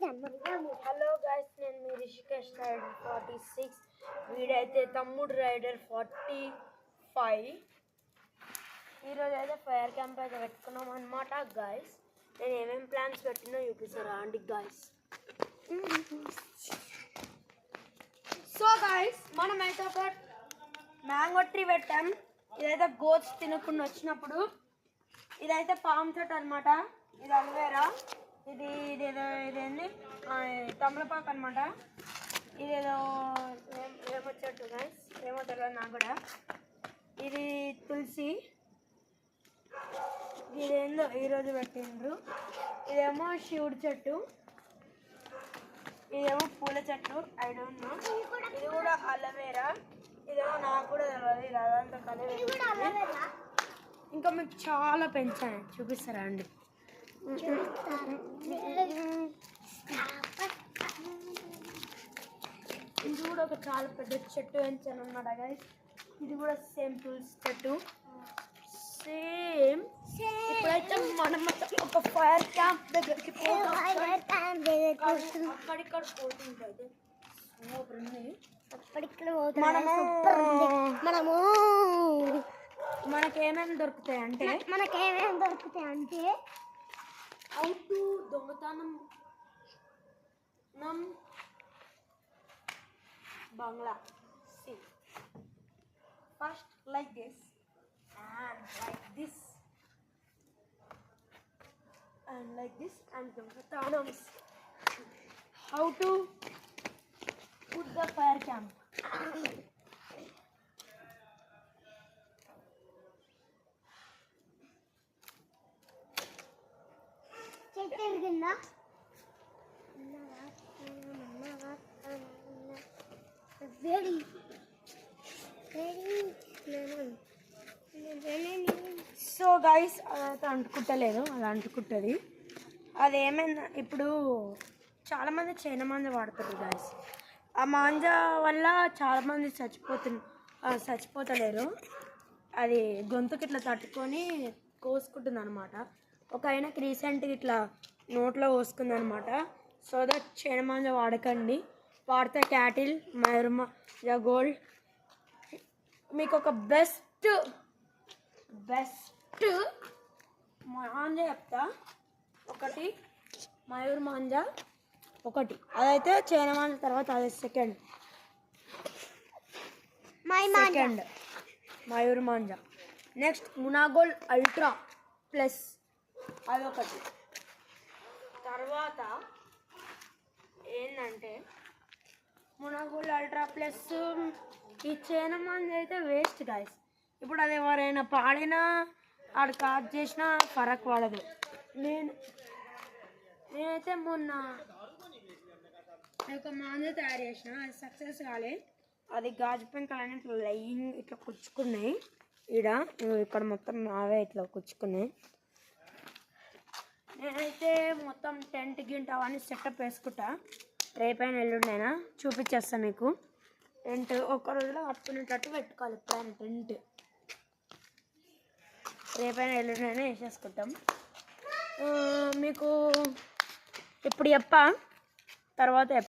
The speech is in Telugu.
హలో గైస్, నేను మీ రిషికేష్ రైడర్ 46. వీడైతే తమ్ముడు రైడర్ 45. ఈరోజు అయితే ఫైర్ క్యాంప్ అయితే పెట్టుకున్నాం అనమాట గైస్. నేను ఏమేమి ప్లాన్స్ పెట్టినా చూపిస్తారా అండి గైస్. సో గైస్, మనమైతే ఒక మ్యాంగో ట్రీ పెట్టాం. ఇదైతే గోట్స్ తినకుండా వచ్చినప్పుడు. ఇదైతే పామ్ చెట్టు అనమాట. ఇది అల్వేరా. ఇదేంది తమలపాకు అనమాట. ఇదేదో ఏమో చెట్టు గైస్, ఏమో తెలియదు నాకు కూడా. ఇది తులసి. ఇదేందో ఈరోజు పెట్టిండ్రు. ఇదేమో శివుడి చెట్టు. ఇదేమో పూల చెట్టు. I don't know. ఇది కూడా అలవేరా. ఇదేమో నాకు కూడా తెలియదు. ఇది అదంతా కలవేరా. ఇంకా మీకు చాలా పెంచాను, చూపిస్తారా అండి. ఇది కూడా ఒక చాలా పెద్ద చెట్టు పెంచాను అన్నమాట గైస్. ఇది కూడా సేమ్ తులసి చెట్టు. సేమ్ ఇప్పుడైతే మనం ఒక ఫైర్ క్యాంప్ దగ్గరికి అక్కడిక్కడ పోతుంటుంది. మనకేమేమి దొరుకుతాయి అంటే అవుట్ దొంగతనం బంగ్లా. See first like this and like this and like this and dongtanams. How to put the fire camp. చెట్టెరిగిందా వేడి సో గైస్, అదైతే అంటుకుంటలేదు, అది అంటుకుంటుంది. అదేమైంది, ఇప్పుడు చాలామంది చైనా మాంజా వాడుతారు గైస్. ఆ మాంజా వల్ల చాలామంది చచ్చిపోతలేరు. అది గొంతుకి ఇట్లా తట్టుకొని కోసుకుంటుంది అనమాట. ఒక ఆయనకి రీసెంట్గా ఇట్లా నోట్లో కోసుకుంది అనమాట. సో దట్ చైనా మాంజా వాడకండి. వాడితే క్యాటిల్, మయూర్మాంజా గోల్డ్. మీకు ఒక బెస్ట్ మాంజా చెప్తా. ఒకటి మయూర్ మాంజా, ఒకటి అదైతే చైనా మాంజా, తర్వాత అదే సెకండ్ మయూర్ మాంజా. నెక్స్ట్ మునాగోల్డ్ అల్ట్రా ప్లస్, అదొకటి. తర్వాత ఏంటంటే మునాగోల్డ్ అల్ట్రా ప్లస్. ఈ చైనా మాంజా అయితే వేస్ట్ గాయస్. ఇప్పుడు అది ఎవరైనా పాడినా ఆడు కాట్ చేసినా ఫరక్ పడదు. నేనైతే మొన్న ఒక మాంజా తయారు చేసిన, అది సక్సెస్ కాలే. అది గాజు పెంకలని ఇట్లా లైన్ ఇట్లా కుచ్చుకున్నాయి. ఇక్కడ మొత్తం నావే ఇట్లా కుచ్చుకున్నాయి. నేనైతే మొత్తం టెంట్ గింట అవన్నీ సెటప్ వేసుకుంటా. రేపైనా ఎల్లుండైనా చూపించేస్తాను మీకు. టెంట్ ఒక్క రోజులో కట్టుకునేటట్టు పెట్టుకోవాలి. ఎప్పుడైనా టెంట్ రేపైనా ఎల్లుండైనా వేసేసుకుంటాం. మీకు ఇప్పుడు చెప్పా, తర్వాత